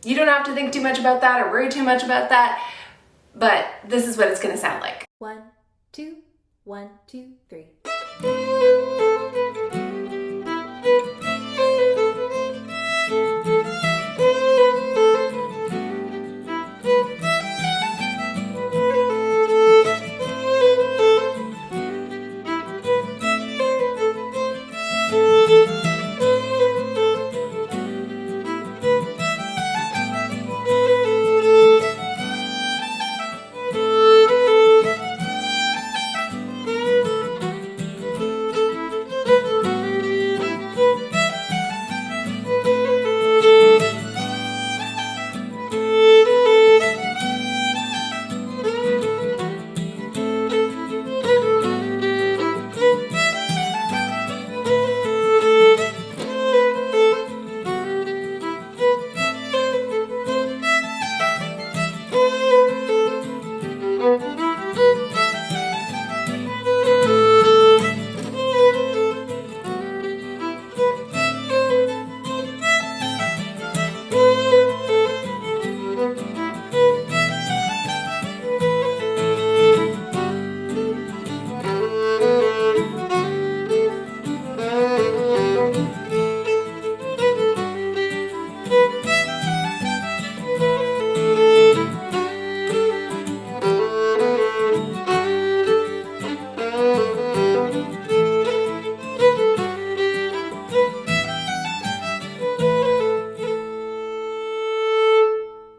You don't have to think too much about that or worry too much about that, but this is what it's going to sound like. 1, 2, 1, 2, 3.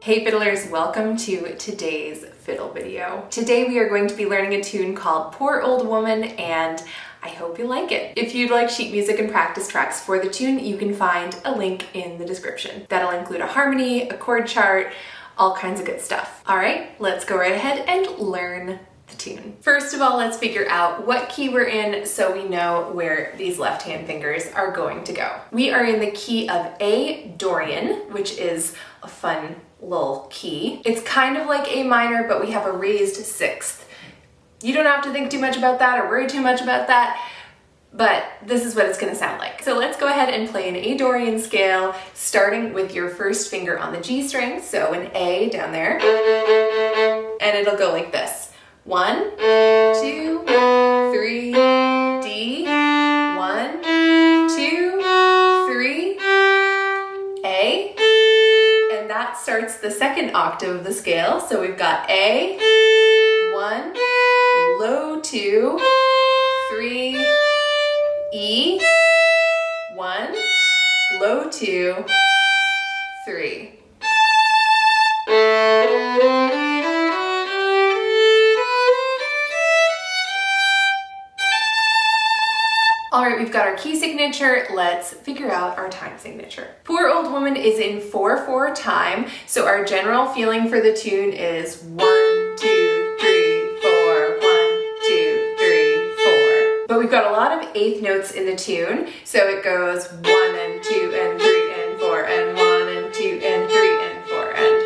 Hey fiddlers, welcome to today's fiddle video. Today we are going to be learning a tune called Poor Old Woman, and I hope you like it. If you'd like sheet music and practice tracks for the tune, you can find a link in the description. That'll include a harmony, a chord chart, all kinds of good stuff. All right, let's go right ahead and learn the tune. First of all, let's figure out what key we're in so we know where these left-hand fingers are going to go. We are in the key of A Dorian, which is a fun little key. It's kind of like A minor, but we have a raised sixth. You don't have to think too much about that or worry too much about that, but this is what it's gonna sound like. So let's go ahead and play an A Dorian scale, starting with your first finger on the G string, so an A down there, and it'll go like this. 1, 2, 3, D, 1, 2, 3, A, and that starts the second octave of the scale. So we've got A, 1, low 2, 3, E, 1, low 2, 3. All right, we've got our key signature. Let's figure out our time signature. Poor Old Woman is in 4/4 time, so our general feeling for the tune is 1, 2, 3, 4, 1, 2, 3, 4. But we've got a lot of eighth notes in the tune, so it goes 1 and 2 and 3 and 4 and 1 and 2 and 3 and 4 and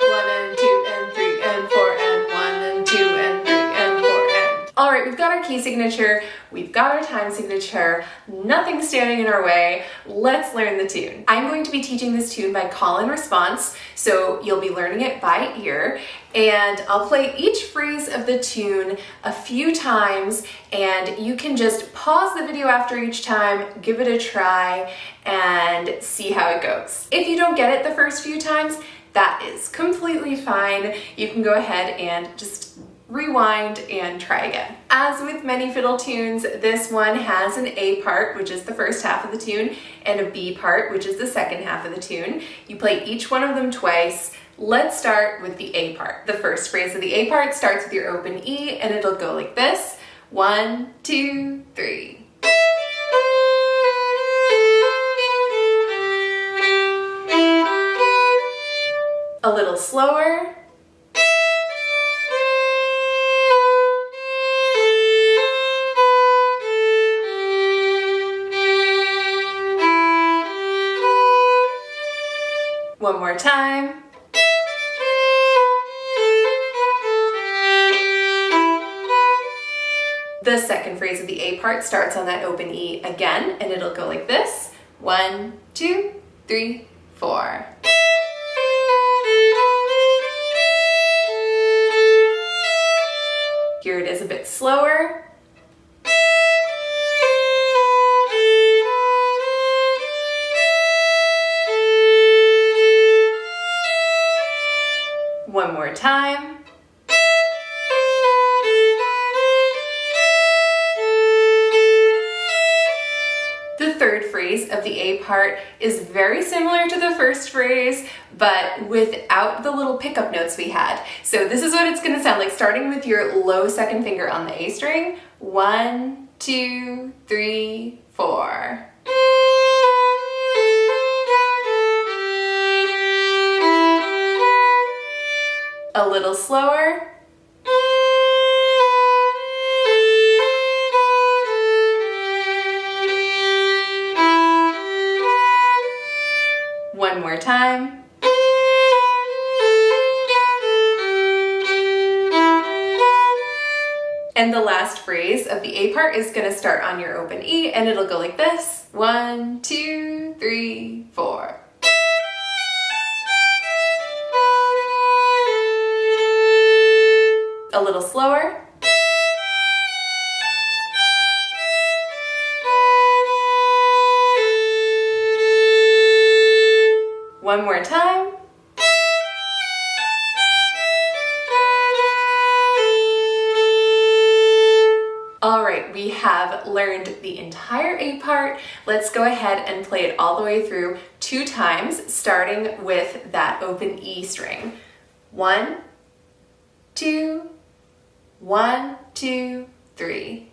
1 and 2 and 3 and 4 and 1 and 2 and 3 and 4 and. All right, we've got our key signature. We've got our time signature, nothing standing in our way. Let's learn the tune. I'm going to be teaching this tune by call and response, so you'll be learning it by ear, and I'll play each phrase of the tune a few times, and you can just pause the video after each time, give it a try, and see how it goes. If you don't get it the first few times, that is completely fine. You can go ahead and just rewind and try again. As with many fiddle tunes, this one has an A part, which is the first half of the tune, and a B part, which is the second half of the tune. You play each one of them twice. Let's start with the A part. The first phrase of the A part starts with your open E, and it'll go like this. 1, 2, 3. A little slower. One more time. The second phrase of the A part starts on that open E again, and it'll go like this. 1, 2, 3, 4. slower. One more time. The third phrase of the A part is very similar to the first phrase, but without the little pickup notes we had. So this is what it's going to sound like, starting with your low second finger on the A string. 1, 2, 3, 4. A little slower. One more time. And the last phrase of the A part is going to start on your open E, and it'll go like this. 1, 2, 3, 4. A little slower. One more time. All right, we have learned the entire A part. Let's go ahead and play it all the way through 2 times, starting with that open E string. 1, 2, 1, 2, 3.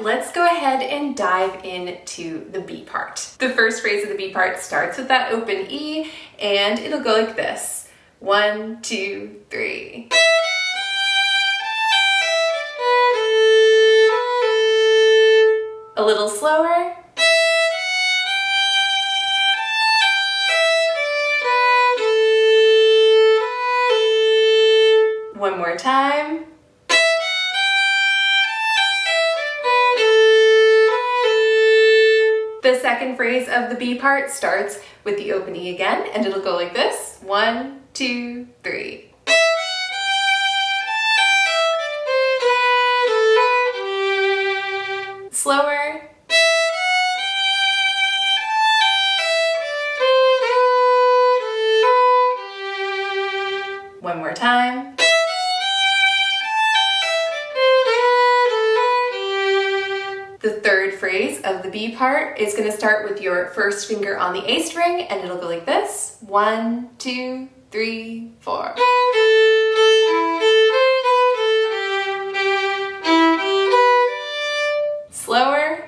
Let's go ahead and dive into the B part. The first phrase of the B part starts with that open E, and it'll go like this. 1, 2, 3. A little slower. One more time. The second phrase of the B part starts with the open E again, and it'll go like this. 1, 2, 3. Slower. One more time. The third phrase of the B part is going to start with your first finger on the A string, and it'll go like this. 1, 2, 3, 4. Slower.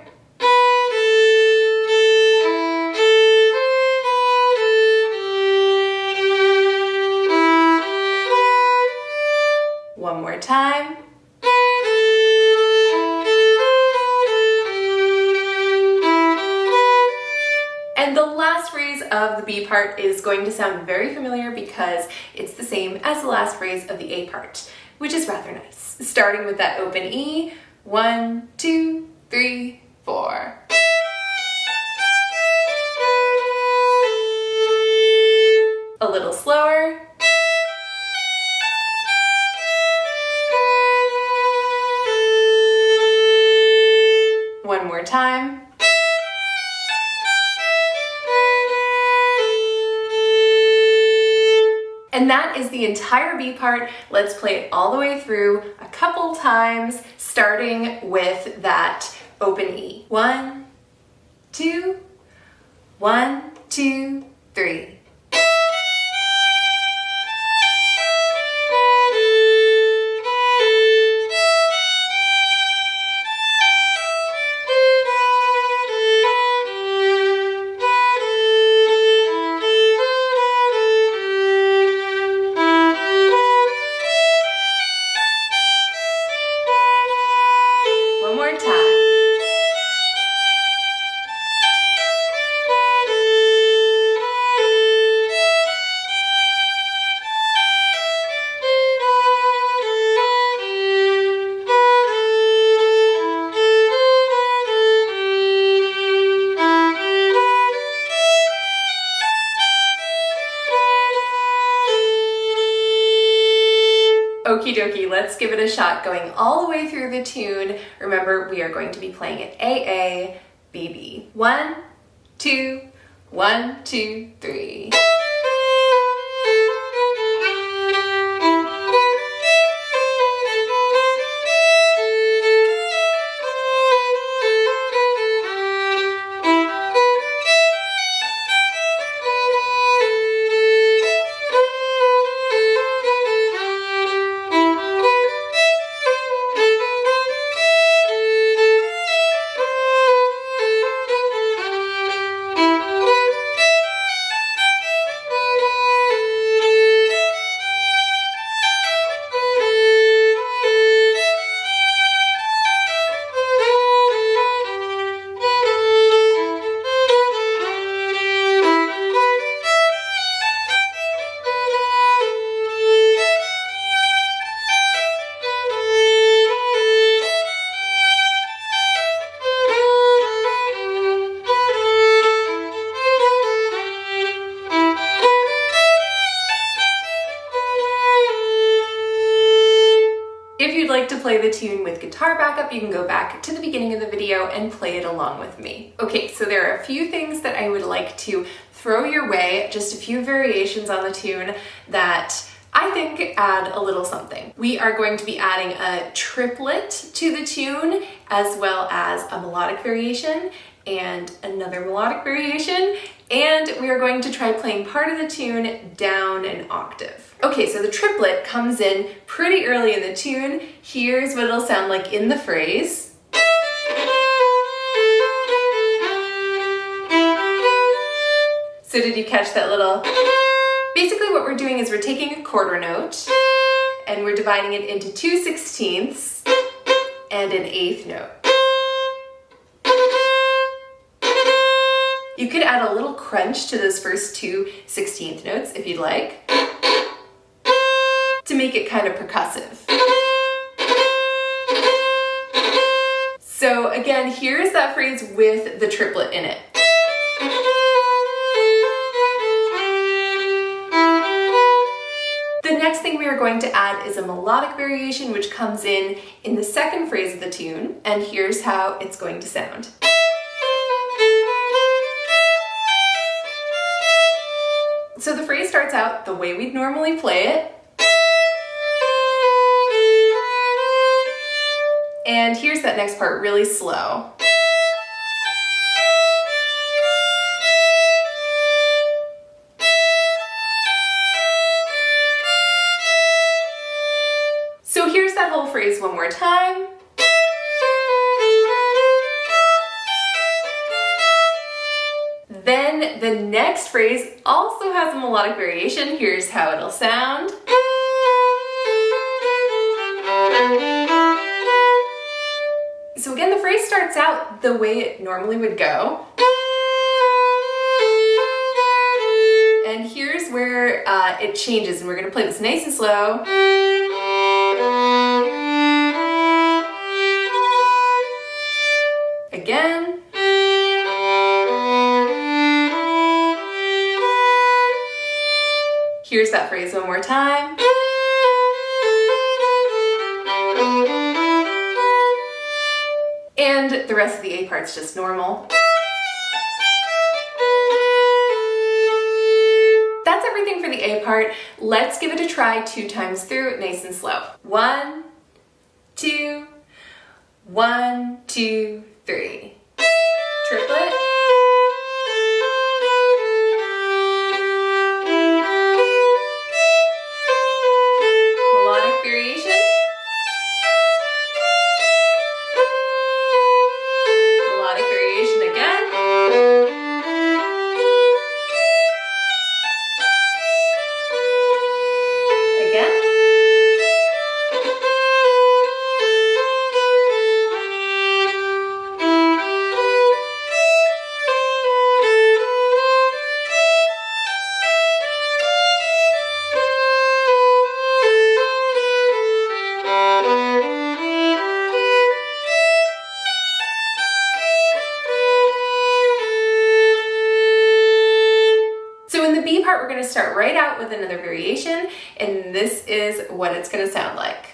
One more time. And the last phrase of the B part is going to sound very familiar because it's the same as the last phrase of the A part, which is rather nice. Starting with that open E, 1, 2, 3, 4. A little slower. One more time. And that is the entire B part. Let's play it all the way through a couple times, starting with that open E. 1, 2, 1, 2, 3. Okie dokie, let's give it a shot going all the way through the tune. Remember, we are going to be playing it A, A, B, B. 1, 2, 1, 2, 3. If you'd like to play the tune with guitar backup, you can go back to the beginning of the video and play it along with me. Okay, so there are a few things that I would like to throw your way, just a few variations on the tune that I think add a little something. We are going to be adding a triplet to the tune, as well as a melodic variation and another melodic variation, and we are going to try playing part of the tune down an octave. Okay, so the triplet comes in pretty early in the tune. Here's what it'll sound like in the phrase. So did you catch that little? Basically what we're doing is we're taking a quarter note and we're dividing it into 2/16 and an eighth note. You could add a little crunch to those first 2/16 notes if you'd like, to make it kind of percussive. So again, here's that phrase with the triplet in it. The next thing we are going to add is a melodic variation, which comes in the second phrase of the tune, and here's how it's going to sound. So the phrase starts out the way we'd normally play it. And here's that next part really slow. So here's that whole phrase one more time. Then the next phrase also has a melodic variation. Here's how it'll sound. So again, the phrase starts out the way it normally would go. And here's where it changes, and we're going to play this nice and slow. Again. Here's that phrase one more time. And the rest of the A part's just normal. That's everything for the A part. Let's give it a try 2 times through, nice and slow. 1, 2, 1, 2, 3. Triplet. Melodic variation. Melodic variation again. Again. B part, we're going to start right out with another variation, and this is what it's going to sound like.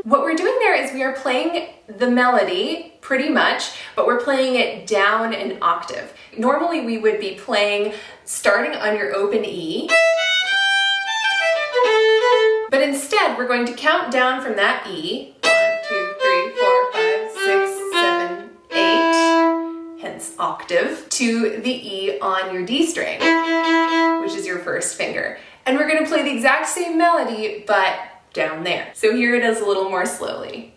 What we're doing there is we are playing the melody pretty much, but we're playing it down an octave. Normally we would be playing starting on your open E, but instead we're going to count down from that E, 1, 2, 3, 4, 5, 6, 7, 8, hence octave, to the E on your D string, which is your first finger. And we're going to play the exact same melody, but down there. So here it is a little more slowly.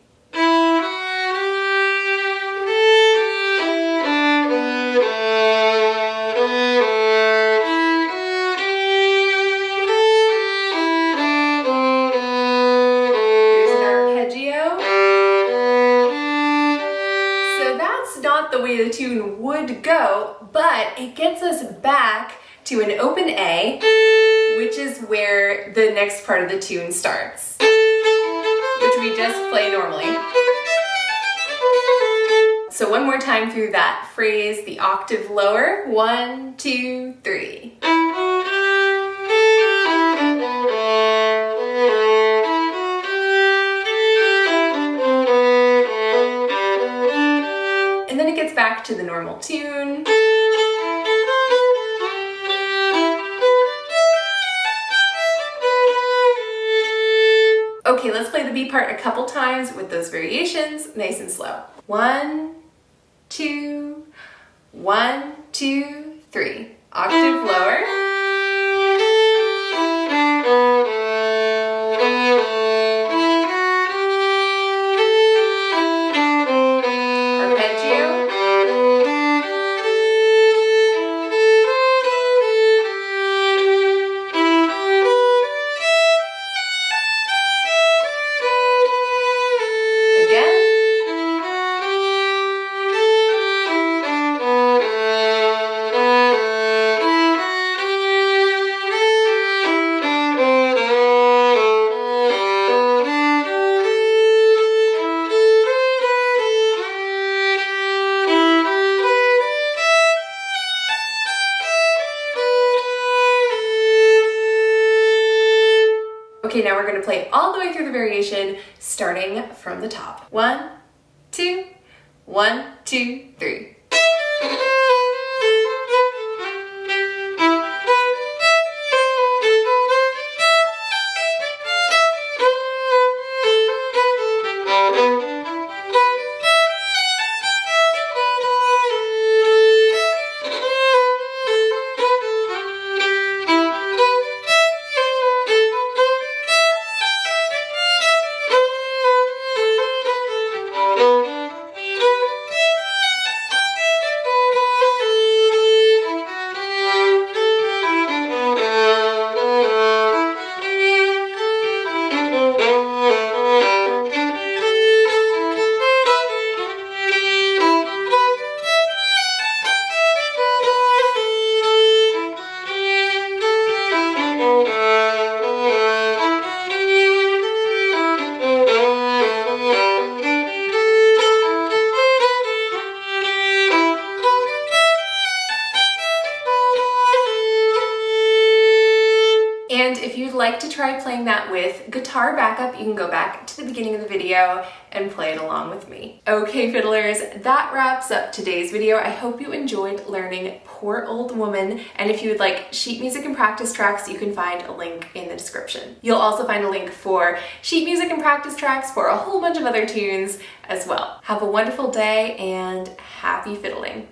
Not the way the tune would go, but it gets us back to an open A, which is where the next part of the tune starts, which we just play normally. So one more time through that phrase, the octave lower, 1, 2, 3. And then it gets back to the normal tune. Okay, let's play the B part a couple times with those variations, nice and slow. 1, 2, 1, 2, 3. Octave lower. Okay, now we're going to play all the way through the variation, starting from the top. 1, 2, 1, 2, 3. And if you'd like to try playing that with guitar backup, you can go back to the beginning of the video and play it along with me. Okay, fiddlers, that wraps up today's video. I hope you enjoyed learning Poor Old Woman, and if you would like sheet music and practice tracks, you can find a link in the description. You'll also find a link for sheet music and practice tracks for a whole bunch of other tunes as well. Have a wonderful day and happy fiddling.